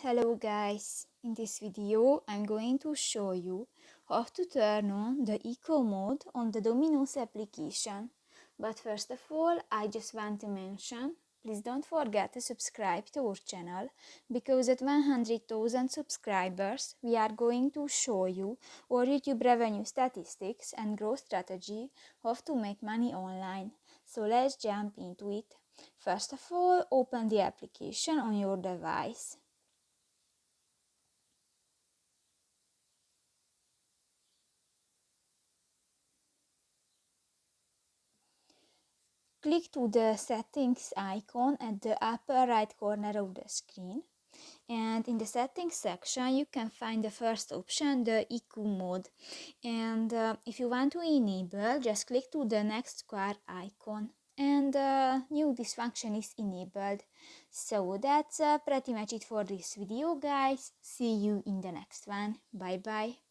Hello guys, in this video I'm going to show you how to turn on the eco mode on the Dominoes application. But first of all, I just want to mention, please don't forget to subscribe to our channel, because at 100,000 subscribers we are going to show you our YouTube revenue statistics and growth strategy, how to make money online. So let's jump into it. First of all, open the application on your device. Click to the settings icon at the upper right corner of the screen, and in the settings section you can find the first option, the eco mode, and if you want to enable, just click to the next square icon and new this function is enabled. So that's pretty much it for this video guys. See you in the next one. Bye bye.